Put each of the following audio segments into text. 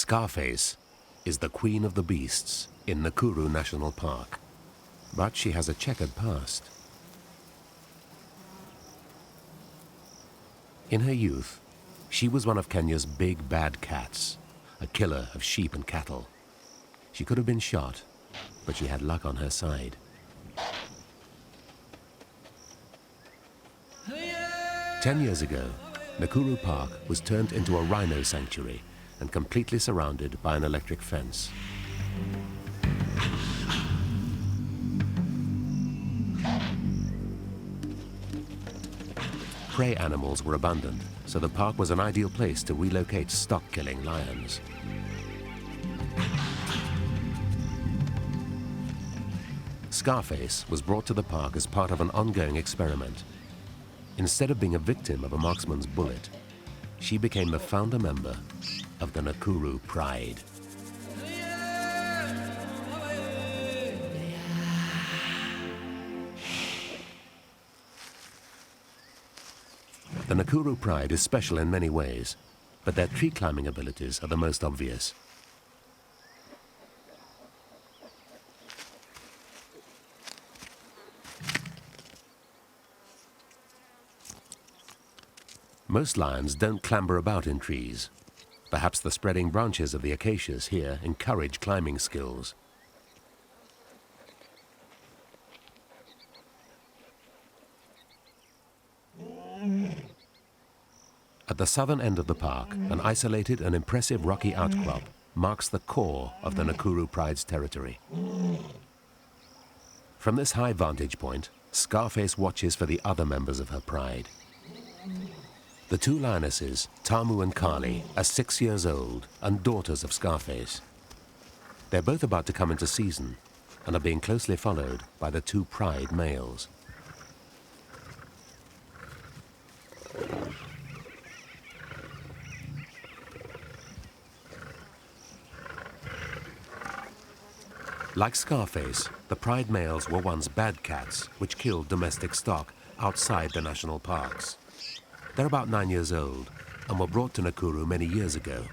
Scarface is the queen of the beasts in Nakuru National Park, but she has a checkered past. In her youth, she was one of Kenya's big bad cats, a killer of sheep and cattle. She could have been shot, but she had luck on her side. Ten years ago, Nakuru Park was turned into a rhino sanctuary and completely surrounded by an electric fence. Prey animals were abundant, so the park was an ideal place to relocate stock-killing lions. Scarface was brought to the park as part of an ongoing experiment. Instead of being a victim of a marksman's bullet, she became the founder member of the Nakuru Pride. The Nakuru Pride is special in many ways, but their tree climbing abilities are the most obvious. Most lions don't clamber about in trees. Perhaps the spreading branches of the acacias here encourage climbing skills. At the southern end of the park, an isolated and impressive rocky outcrop marks the core of the Nakuru Pride's territory. From this high vantage point, Scarface watches for the other members of her pride. The two lionesses, Tamu and Kali, are 6 years old and daughters of Scarface. They're both about to come into season and are being closely followed by the two pride males. Like Scarface, the pride males were once bad cats which killed domestic stock outside the national parks. They're about 9 years old and were brought to Nakuru many years ago.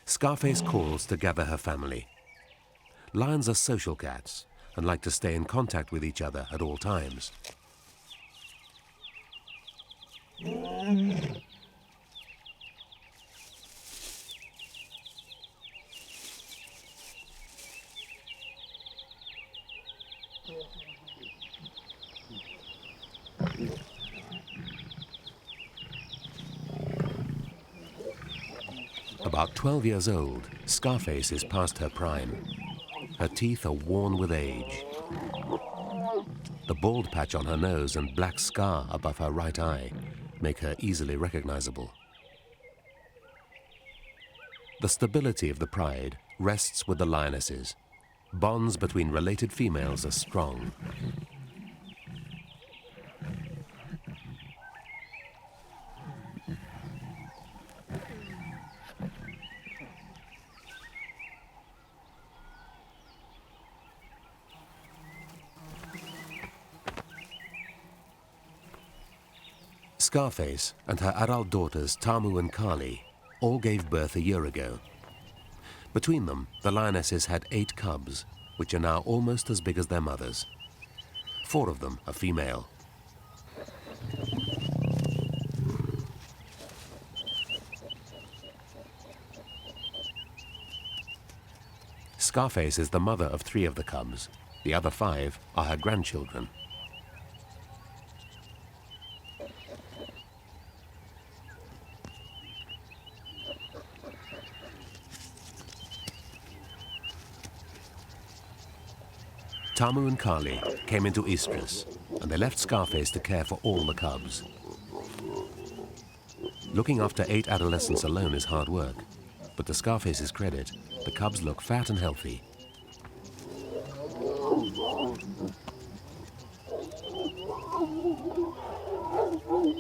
Scarface calls to gather her family. Lions are social cats and like to stay in contact with each other at all times. About 12 years old, Scarface is past her prime. Her teeth are worn with age. The bald patch on her nose and black scar above her right eye make her easily recognizable. The stability of the pride rests with the lionesses. Bonds between related females are strong. Scarface and her adult daughters Tamu and Kali all gave birth a year ago. Between them, the lionesses had 8 cubs, which are now almost as big as their mothers. 4 of them are female. Scarface is the mother of 3 of the cubs. The other 5 are her grandchildren. Tamu and Kali came into estrus, and they left Scarface to care for all the cubs. Looking after 8 adolescents alone is hard work, but to Scarface's credit, the cubs look fat and healthy. In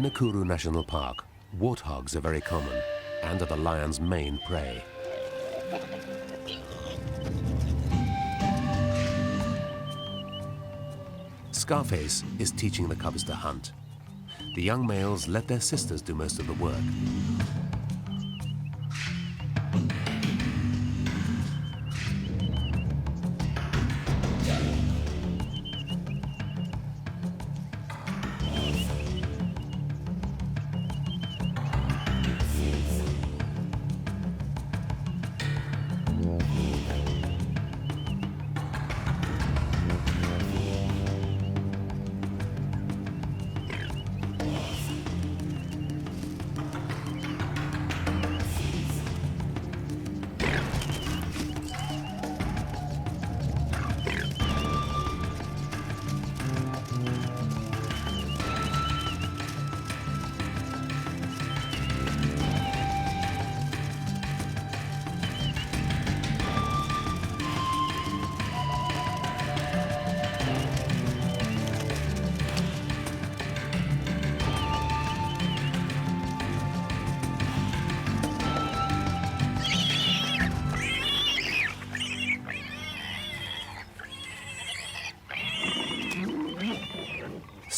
Nakuru National Park, warthogs are very common and are the lion's main prey. Scarface is teaching the cubs to hunt. The young males let their sisters do most of the work.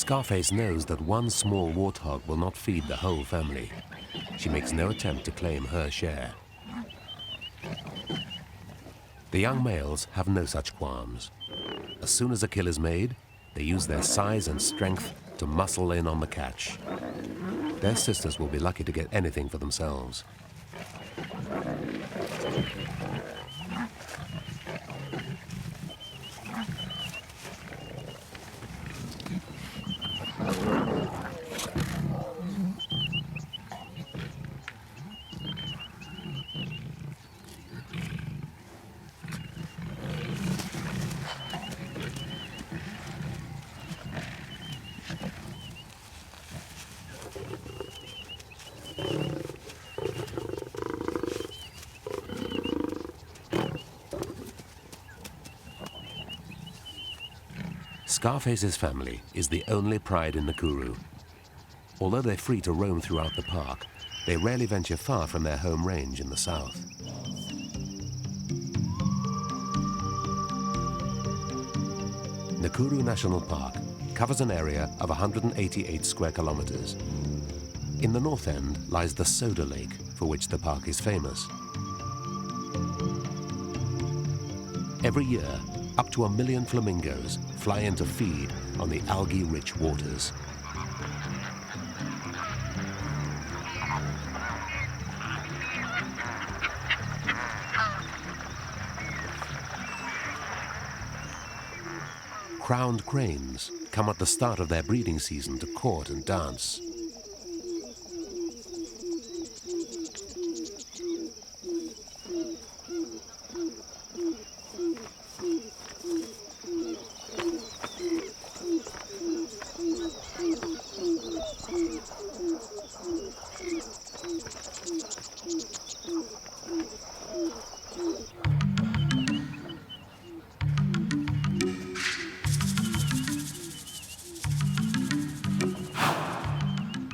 Scarface knows that one small warthog will not feed the whole family. She makes no attempt to claim her share. The young males have no such qualms. As soon as a kill is made, they use their size and strength to muscle in on the catch. Their sisters will be lucky to get anything for themselves. Scarface's family is the only pride in Nakuru. Although they're free to roam throughout the park, they rarely venture far from their home range in the south. Nakuru National Park covers an area of 188 square kilometers. In the north end lies the Soda Lake, for which the park is famous. Every year, up to 1 million flamingos fly in to feed on the algae-rich waters. Crowned cranes come at the start of their breeding season to court and dance.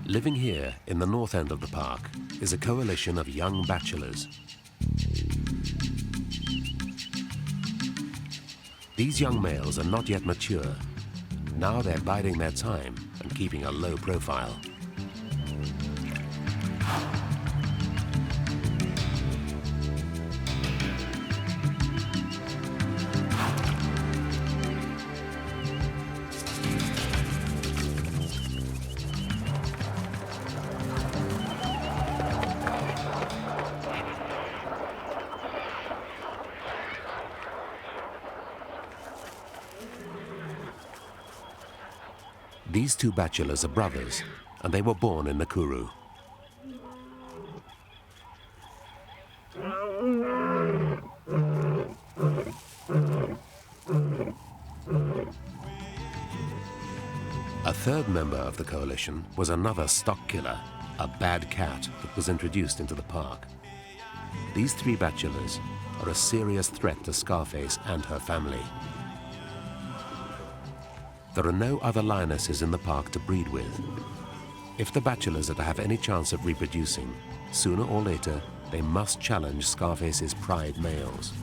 Living here in the north end of the park is a coalition of young bachelors. These young males are not yet mature. Now they're biding their time and keeping a low profile. These two bachelors are brothers, and they were born in Nakuru. third member of the coalition was another stock killer, a bad cat that was introduced into the park. These three bachelors are a serious threat to Scarface and her family. There are no other lionesses in the park to breed with. If the bachelors are to have any chance of reproducing, sooner or later, they must challenge Scarface's pride males.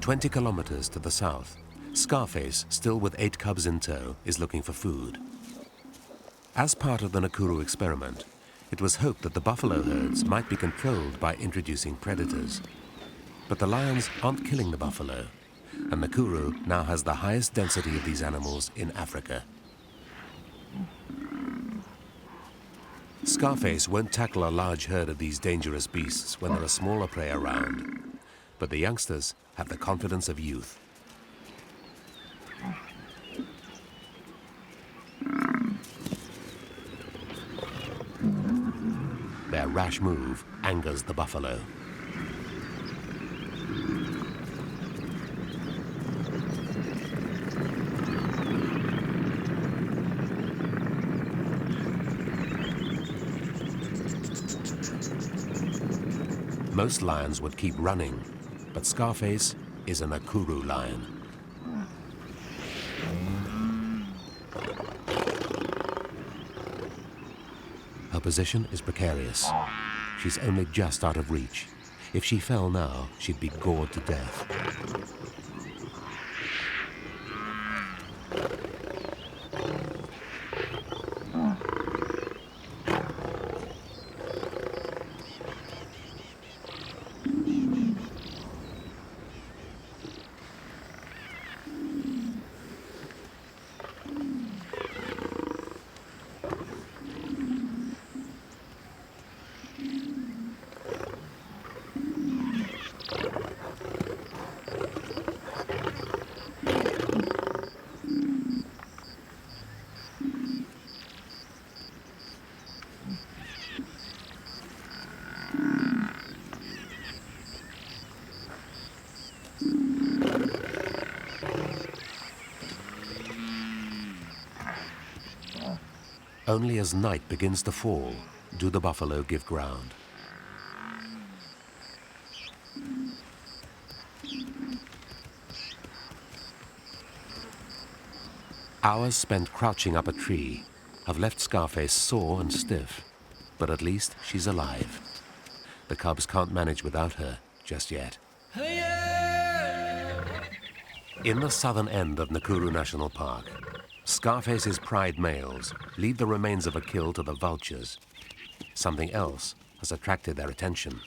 "20 kilometers to the south, Scarface, still with 8 cubs in tow, is looking for food. As part of the Nakuru experiment, it was hoped that the buffalo herds might be controlled by introducing predators. But the lions aren't killing the buffalo, and Nakuru now has the highest density of these animals in Africa. Scarface won't tackle a large herd of these dangerous beasts when there are smaller prey around, but the youngsters have the confidence of youth. Their rash move angers the buffalo. Most lions would keep running, but Scarface is a Nakuru lion. Her position is precarious. She's only just out of reach. If she fell now, she'd be gored to death. Only as night begins to fall do the buffalo give ground. Hours spent crouching up a tree have left Scarface sore and stiff, but at least she's alive. The cubs can't manage without her just yet. In the southern end of Nakuru National Park, Scarface's pride males leave the remains of a kill to the vultures. Something else has attracted their attention.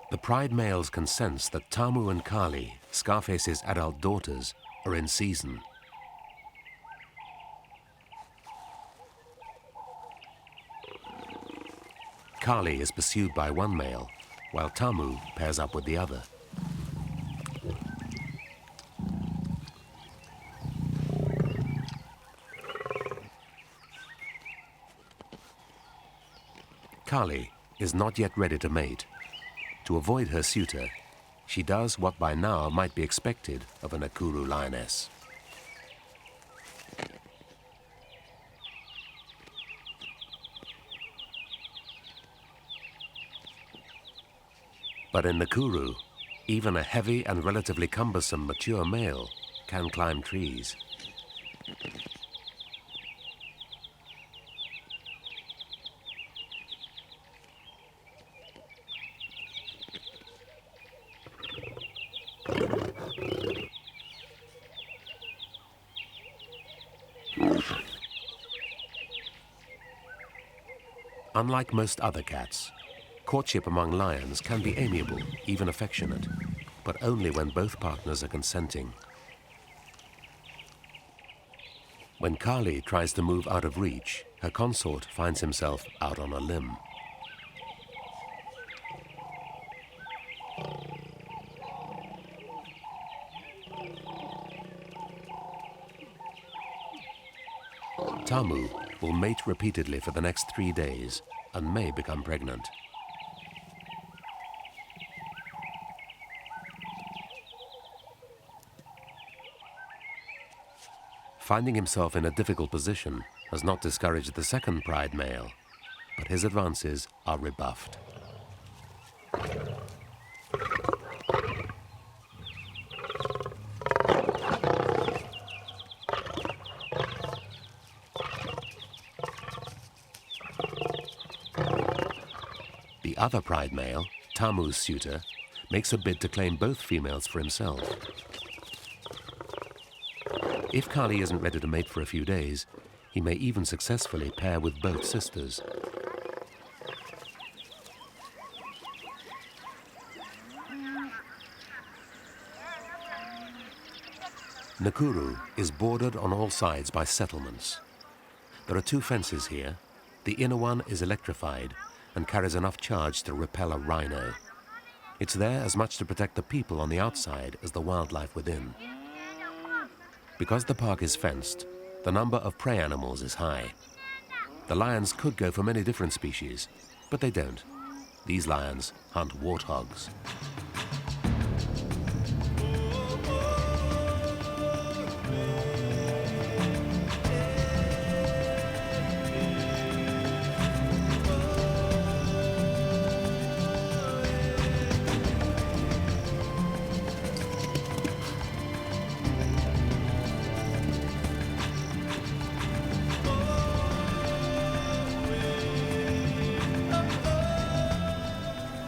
The pride males can sense that Tamu and Kali, Scarface's adult daughters, are in season. Kali is pursued by one male, while Tamu pairs up with the other. Kali is not yet ready to mate. To avoid her suitor, she does what by now might be expected of a Nakuru lioness. But in Nakuru, even a heavy and relatively cumbersome mature male can climb trees. Unlike most other cats, courtship among lions can be amiable, even affectionate, but only when both partners are consenting. When Kali tries to move out of reach, her consort finds himself out on a limb. Tamu will mate repeatedly for the next 3 days and may become pregnant. Finding himself in a difficult position has not discouraged the second pride male, but his advances are rebuffed. The other pride male, Tamu's suitor, makes a bid to claim both females for himself. If Kali isn't ready to mate for a few days, he may even successfully pair with both sisters. Nakuru is bordered on all sides by settlements. There are 2 fences here. The inner one is electrified and carries enough charge to repel a rhino. It's there as much to protect the people on the outside as the wildlife within. Because the park is fenced, the number of prey animals is high. The lions could go for many different species, but they don't. These lions hunt warthogs.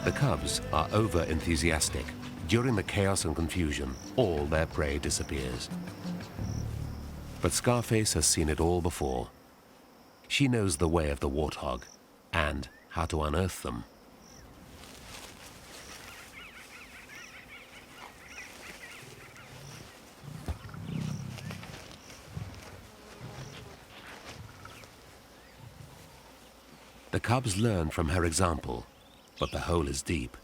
The cubs are over-enthusiastic. During the chaos and confusion, all their prey disappears. But Scarface has seen it all before. She knows the way of the warthog and how to unearth them. The cubs learn from her example, but the hole is deep.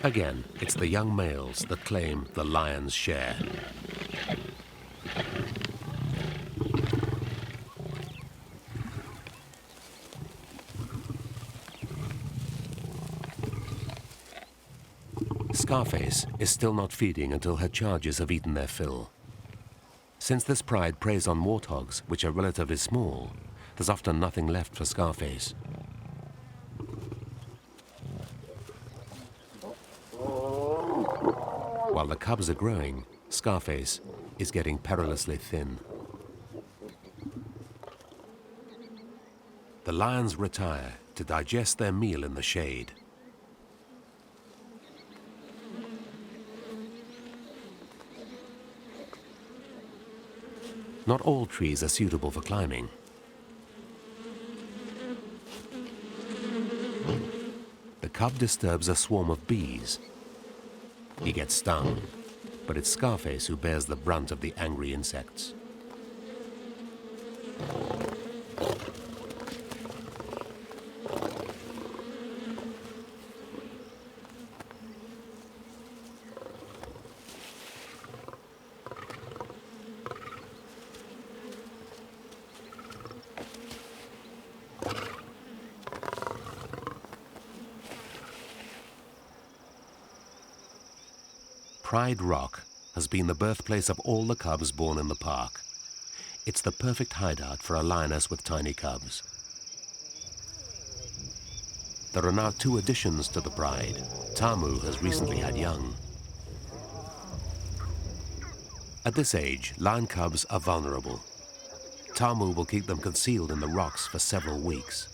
Again, it's the young males that claim the lion's share. Scarface is still not feeding until her charges have eaten their fill. Since this pride preys on warthogs, which are relatively small, there's often nothing left for Scarface. While the cubs are growing, Scarface is getting perilously thin. The lions retire to digest their meal in the shade. Not all trees are suitable for climbing. The cub disturbs a swarm of bees. He gets stung, but it's Scarface who bears the brunt of the angry insects. Pride Rock has been the birthplace of all the cubs born in the park. It's the perfect hideout for a lioness with tiny cubs. There are now 2 additions to the pride. Tamu has recently had young. At this age, lion cubs are vulnerable. Tamu will keep them concealed in the rocks for several weeks.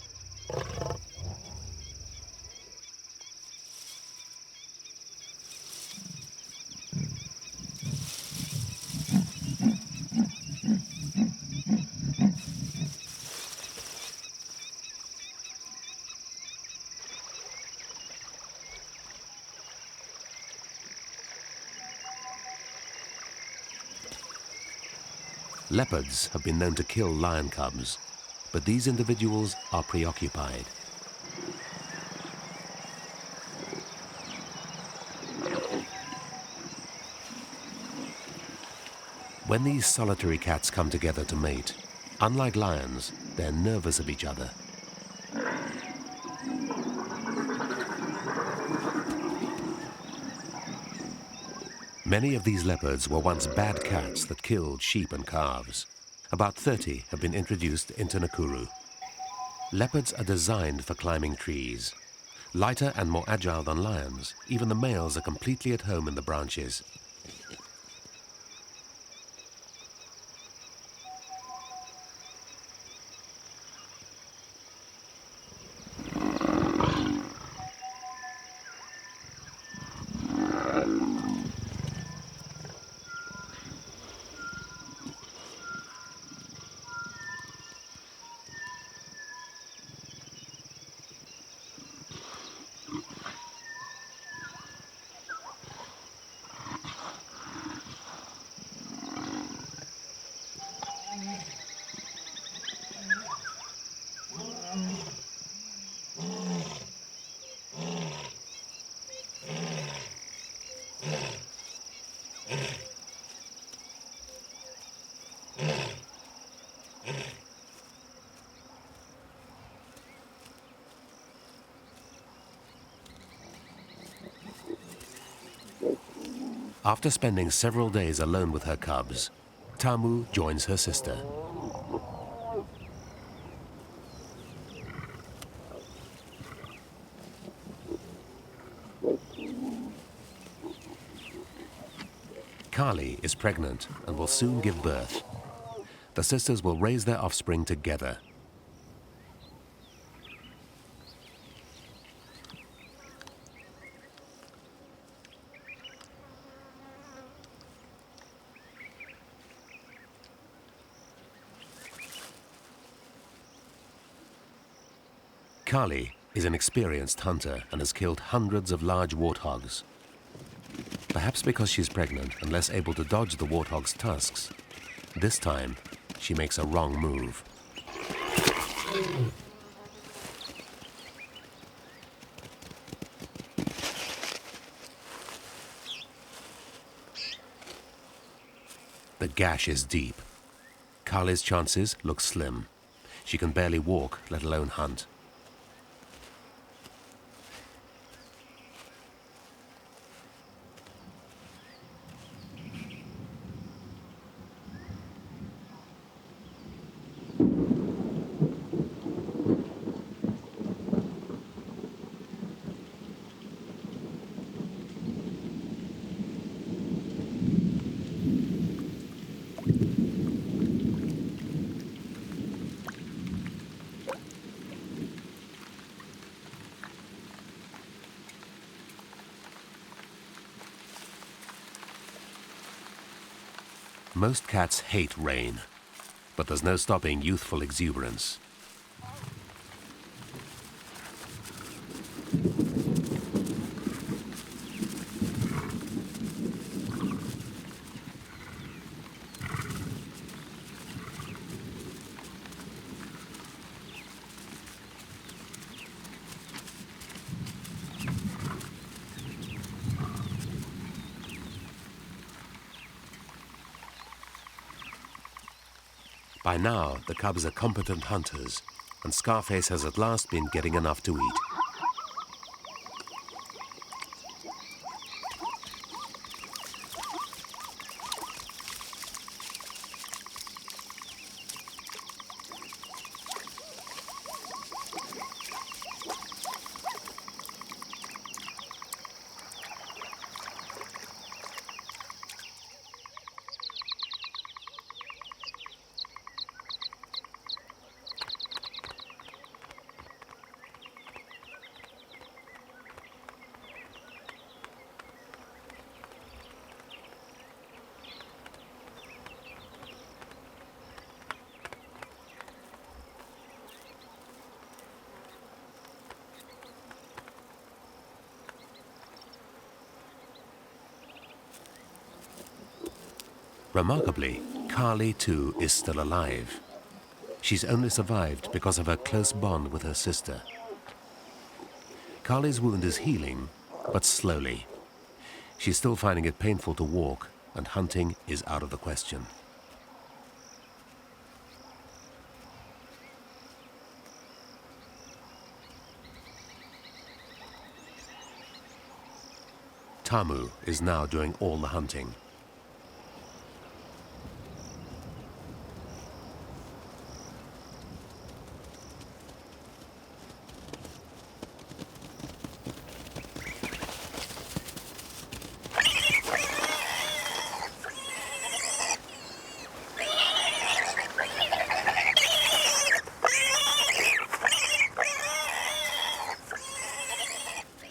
Leopards have been known to kill lion cubs, but these individuals are preoccupied. When these solitary cats come together to mate, unlike lions, they're nervous of each other. Many of these leopards were once bad cats that killed sheep and calves. About 30 have been introduced into Nakuru. Leopards are designed for climbing trees. Lighter and more agile than lions, even the males are completely at home in the branches. After spending several days alone with her cubs, Tamu joins her sister. Kali is pregnant and will soon give birth. The sisters will raise their offspring together. Kali is an experienced hunter and has killed hundreds of large warthogs. Perhaps because she's pregnant and less able to dodge the warthog's tusks, this time she makes a wrong move. The gash is deep. Kali's chances look slim. She can barely walk, let alone hunt. Most cats hate rain, but there's no stopping youthful exuberance. By now, the cubs are competent hunters, and Scarface has at last been getting enough to eat. Remarkably, Carly too is still alive. She's only survived because of her close bond with her sister. Carly's wound is healing, but slowly. She's still finding it painful to walk, and hunting is out of the question. Tamu is now doing all the hunting.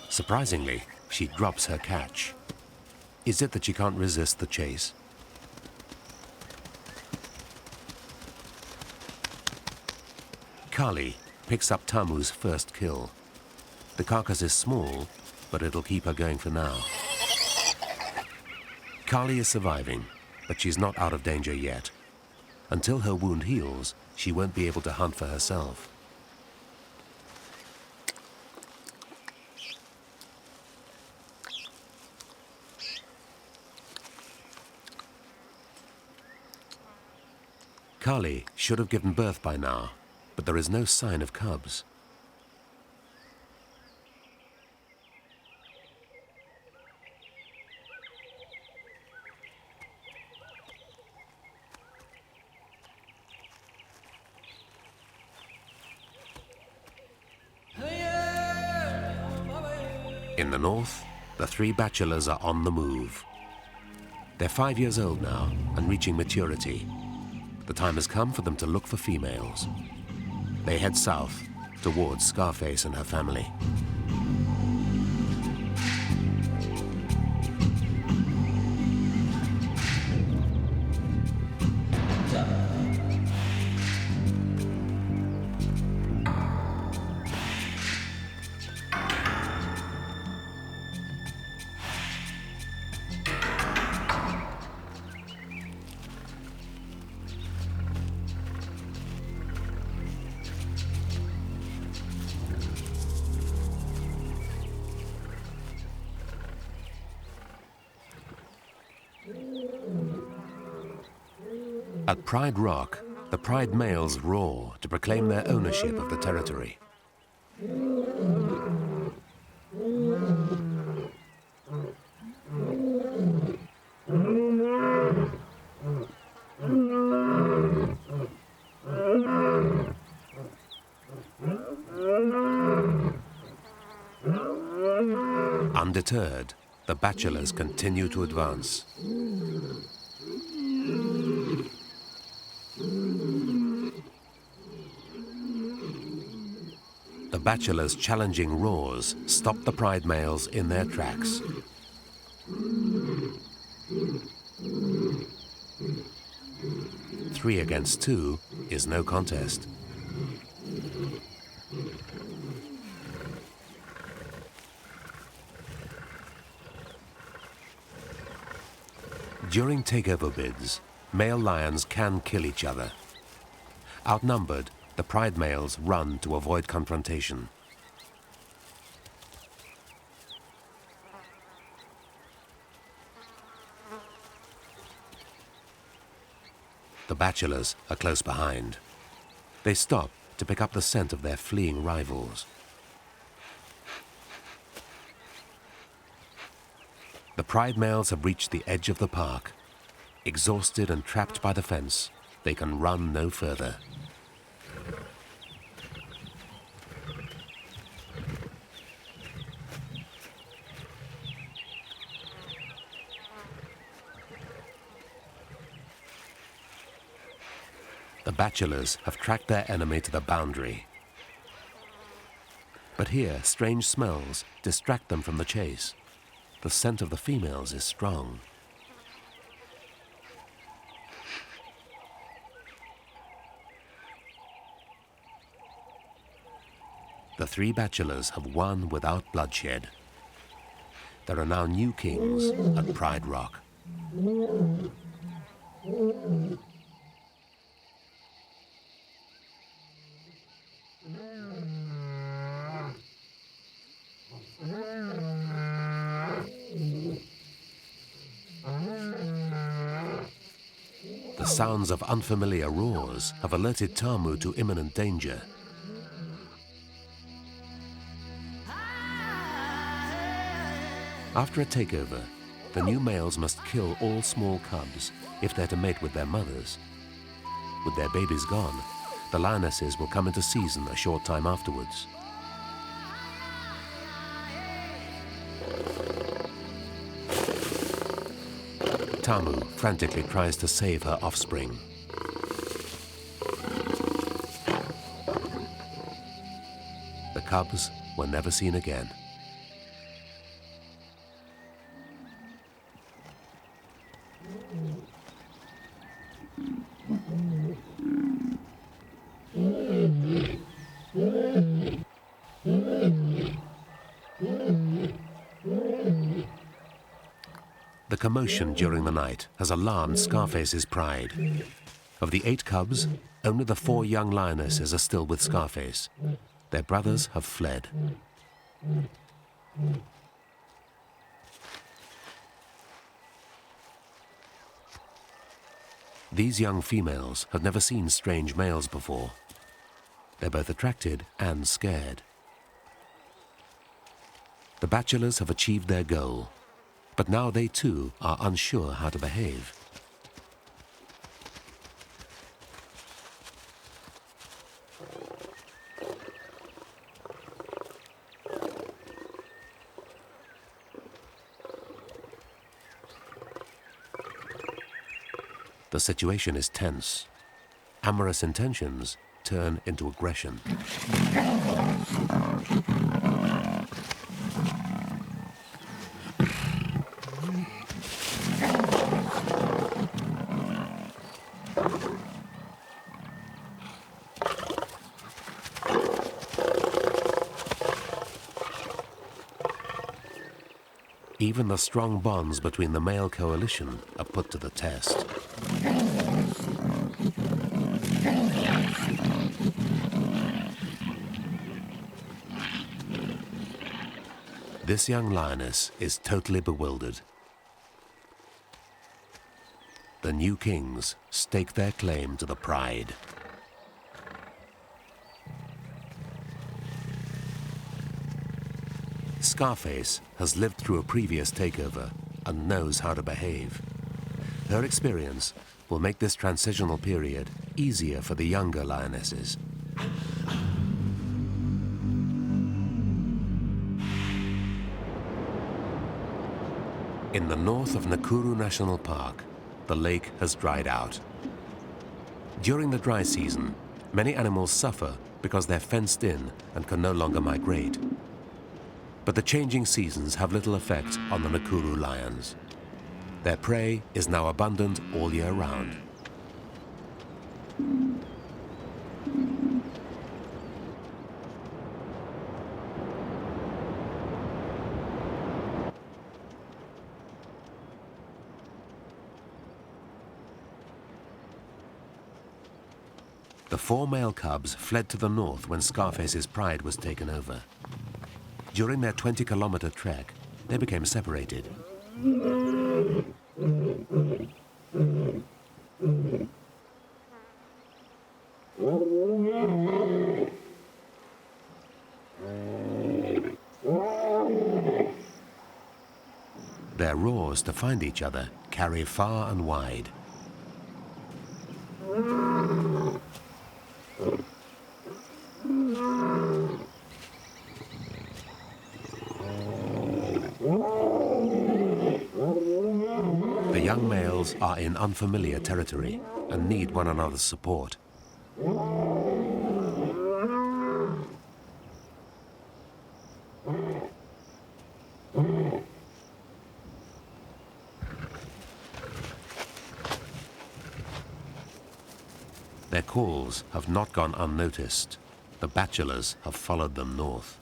Surprisingly, she drops her catch. Is it that she can't resist the chase? Carly picks up Tamu's first kill. The carcass is small, but it'll keep her going for now. Carly is surviving, but she's not out of danger yet. Until her wound heals, she won't be able to hunt for herself. Carly should have given birth by now, but there is no sign of cubs. In the north, the three bachelors are on the move. They're 5 years old now and reaching maturity. The time has come for them to look for females. They head south, towards Scarface and her family. At Pride Rock, the Pride males roar to proclaim their ownership of the territory. Undeterred, the bachelors continue to advance. The bachelors' challenging roars stop the pride males in their tracks. Three against two is no contest. During takeover bids, male lions can kill each other. Outnumbered, the pride males run to avoid confrontation. The bachelors are close behind. They stop to pick up the scent of their fleeing rivals. The pride males have reached the edge of the park. Exhausted and trapped by the fence, they can run no further. The bachelors have tracked their enemy to the boundary. But here, strange smells distract them from the chase. The scent of the females is strong. The three bachelors have won without bloodshed. There are now new kings at Pride Rock. The sounds of unfamiliar roars have alerted Tamu to imminent danger. After a takeover, the new males must kill all small cubs if they're to mate with their mothers. With their babies gone, the lionesses will come into season a short time afterwards. Tamu frantically tries to save her offspring. The cubs were never seen again. The commotion during the night has alarmed Scarface's pride. Of the 8 cubs, only the 4 young lionesses are still with Scarface. Their brothers have fled. These young females have never seen strange males before. They're both attracted and scared. The bachelors have achieved their goal, but now they too are unsure how to behave. The situation is tense. Amorous intentions turn into aggression. Even the strong bonds between the male coalition are put to the test. This young lioness is totally bewildered. The new kings stake their claim to the pride. Scarface has lived through a previous takeover and knows how to behave. Her experience will make this transitional period easier for the younger lionesses. In the north of Nakuru National Park, the lake has dried out. During the dry season, many animals suffer because they're fenced in and can no longer migrate. But the changing seasons have little effect on the Nakuru lions. Their prey is now abundant all year round. The 4 male cubs fled to the north when Scarface's pride was taken over. During their 20-kilometer trek, they became separated. Their roars to find each other carry far and wide. The young males are in unfamiliar territory and need one another's support. Their calls have not gone unnoticed. The bachelors have followed them north.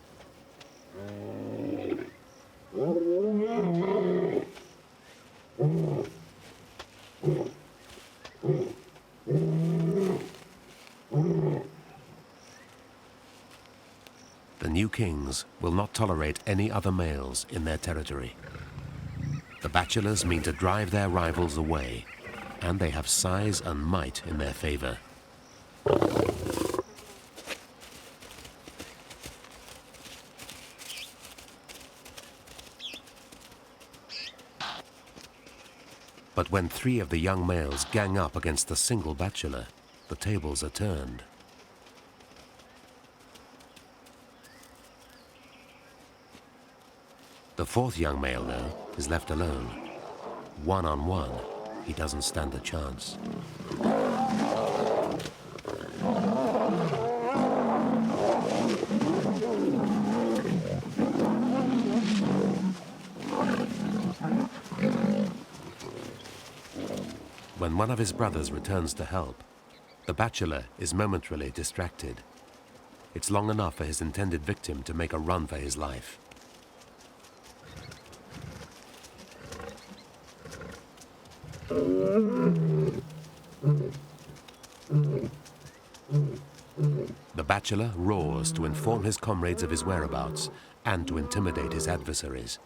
siblings will not tolerate any other males in their territory. The bachelors mean to drive their rivals away, and they have size and might in their favor. But when 3 of the young males gang up against the single bachelor, the tables are turned. The 4th young male, though, is left alone. One-on-one, he doesn't stand a chance. When one of his brothers returns to help, the bachelor is momentarily distracted. It's long enough for his intended victim to make a run for his life. The bachelor roars to inform his comrades of his whereabouts and to intimidate his adversaries.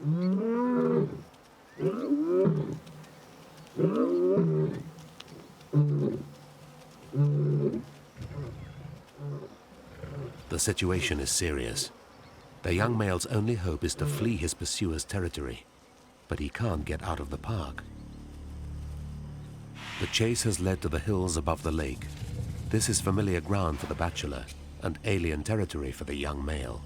The situation is serious. The young male's only hope is to flee his pursuer's territory, but he can't get out of the park. The chase has led to the hills above the lake. This is familiar ground for the bachelor and alien territory for the young male.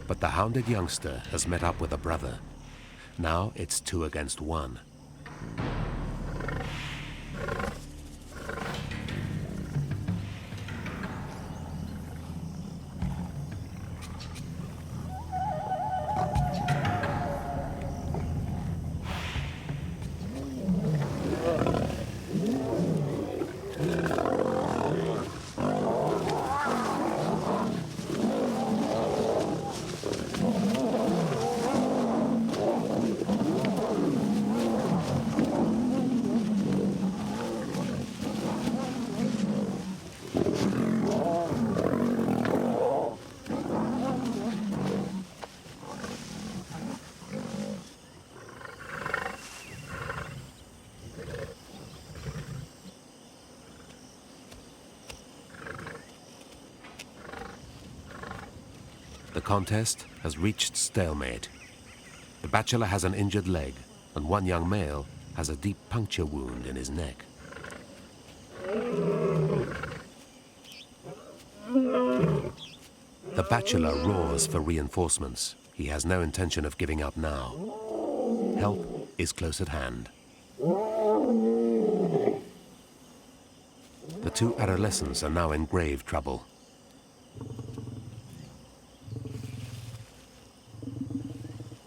But the hounded youngster has met up with a brother. Now it's 2 against 1. The contest has reached stalemate. The bachelor has an injured leg, and one young male has a deep puncture wound in his neck. The bachelor roars for reinforcements. He has no intention of giving up now. Help is close at hand. The 2 adolescents are now in grave trouble.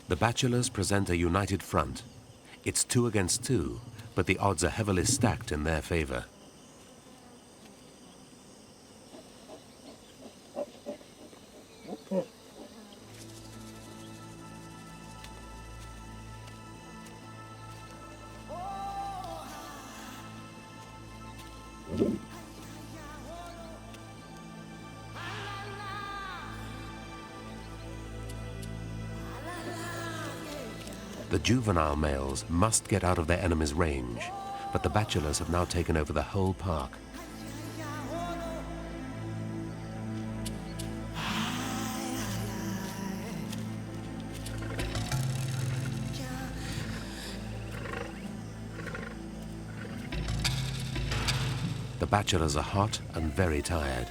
The bachelors present a united front. It's 2 against 2, but the odds are heavily stacked in their favor. The juvenile males must get out of their enemy's range, but the bachelors have now taken over the whole park. The bachelors are hot and very tired,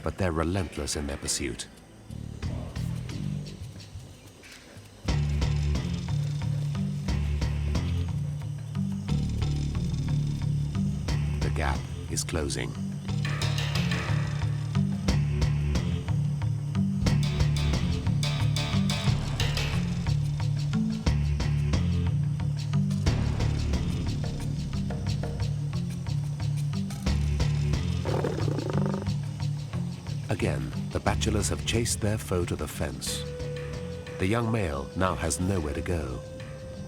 but they're relentless in their pursuit. The gap is closing. Again, the bachelors have chased their foe to the fence. The young male now has nowhere to go.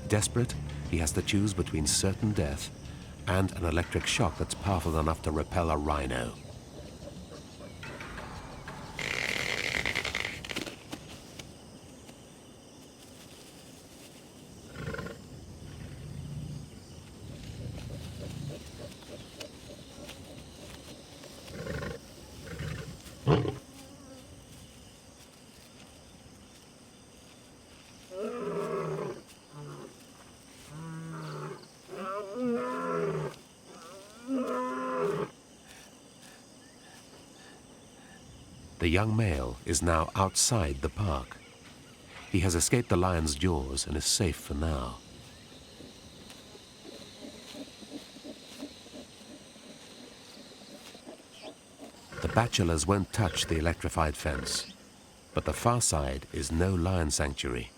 Desperate, he has to choose between certain death and an electric shock that's powerful enough to repel a rhino. The young male is now outside the park. He has escaped the lion's jaws and is safe for now. The bachelors won't touch the electrified fence, but the far side is no lion sanctuary.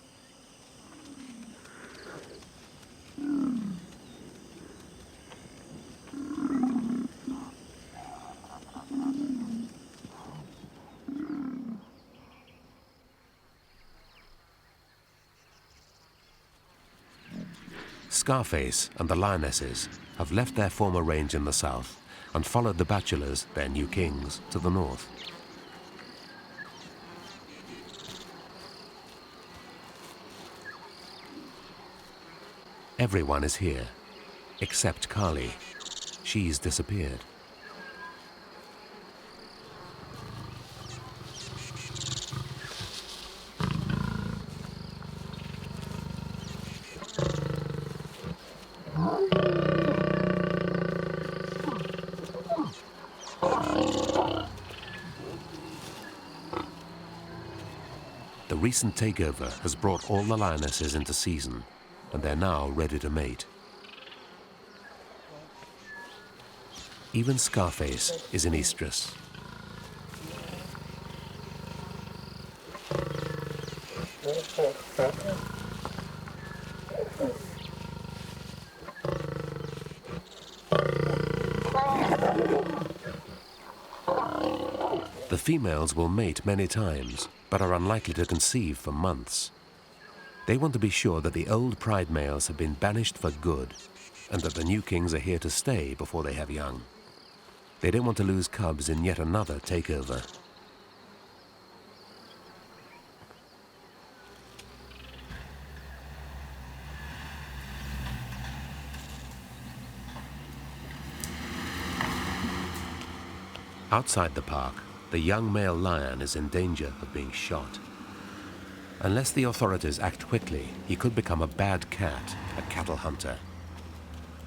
Scarface and the lionesses have left their former range in the south and followed the bachelors, their new kings, to the north. Everyone is here, except Carly. She's disappeared. The recent takeover has brought all the lionesses into season, and they're now ready to mate. Even Scarface is in estrus. The females will mate many times, but are unlikely to conceive for months. They want to be sure that the old pride males have been banished for good, and that the new kings are here to stay before they have young. They don't want to lose cubs in yet another takeover. Outside the park, the young male lion is in danger of being shot. Unless the authorities act quickly, he could become a bad cat, a cattle hunter.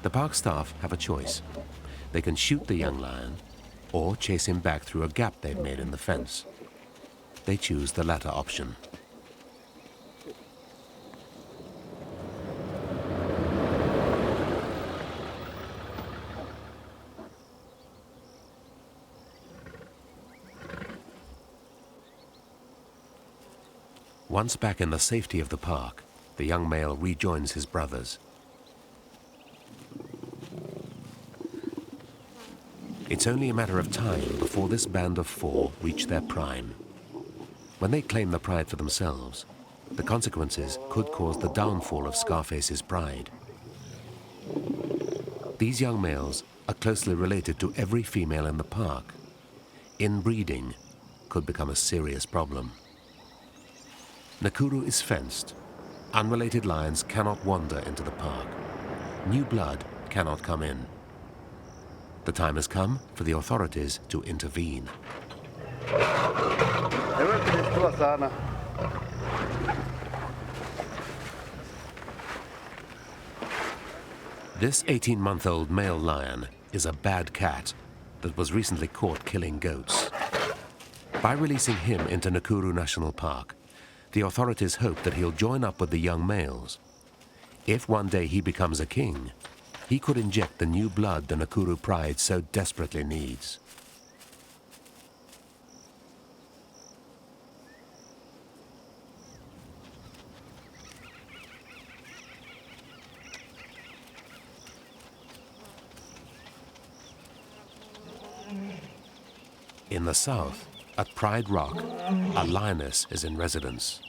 The park staff have a choice. They can shoot the young lion or chase him back through a gap they've made in the fence. They choose the latter option. Once back in the safety of the park, the young male rejoins his brothers. It's only a matter of time before this band of four reach their prime. When they claim the pride for themselves, the consequences could cause the downfall of Scarface's pride. These young males are closely related to every female in the park. Inbreeding could become a serious problem. Nakuru is fenced. Unrelated lions cannot wander into the park. New blood cannot come in. The time has come for the authorities to intervene. This 18-month-old male lion is a bad cat that was recently caught killing goats. By releasing him into Nakuru National Park, the authorities hope that he'll join up with the young males. If one day he becomes a king, he could inject the new blood the Nakuru pride so desperately needs. In the south, at Pride Rock, a lioness is in residence.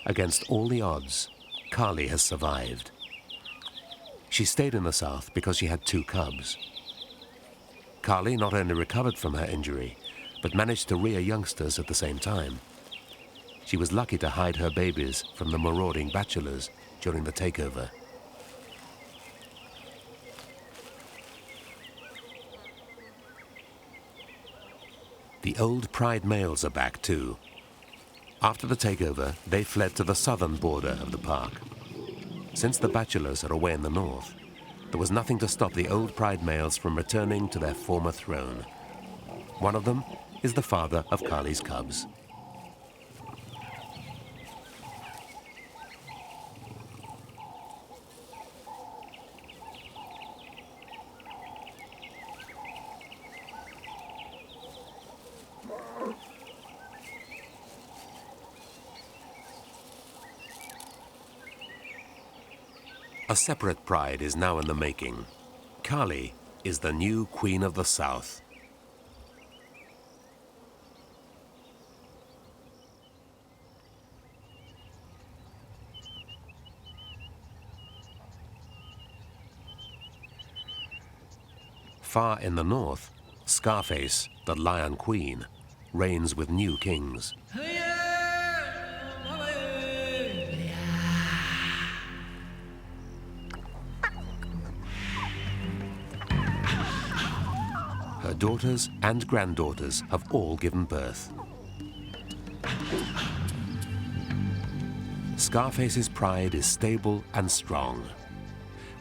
Against all the odds, Carly has survived. She stayed in the south because she had 2 cubs. Carly not only recovered from her injury, but managed to rear youngsters at the same time. She was lucky to hide her babies from the marauding bachelors during the takeover. The old pride males are back too. After the takeover, they fled to the southern border of the park. Since the bachelors are away in the north, there was nothing to stop the old pride males from returning to their former throne. One of them is the father of Carly's cubs. A separate pride is now in the making. Carly is the new Queen of the South. Far in the north, Scarface, the Lion Queen, reigns with new kings. Her daughters and granddaughters have all given birth. Scarface's pride is stable and strong.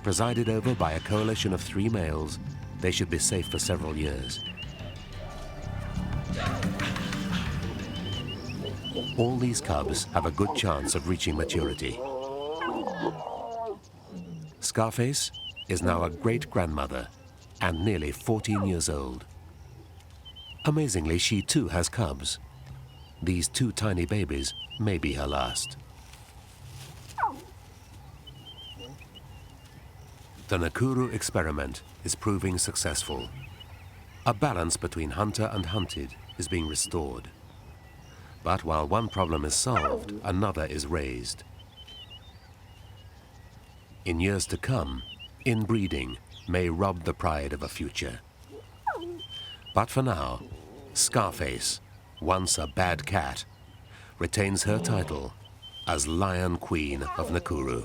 Presided over by a coalition of 3 males, they should be safe for several years. All these cubs have a good chance of reaching maturity. Scarface is now a great-grandmother and nearly 14 years old. Amazingly, she too has cubs. These 2 tiny babies may be her last. The Nakuru experiment is proving successful. A balance between hunter and hunted is being restored. But while one problem is solved, another is raised. In years to come, inbreeding may rob the pride of a future. But for now, Scarface, once a bad cat, retains her title as Lion Queen of Nakuru.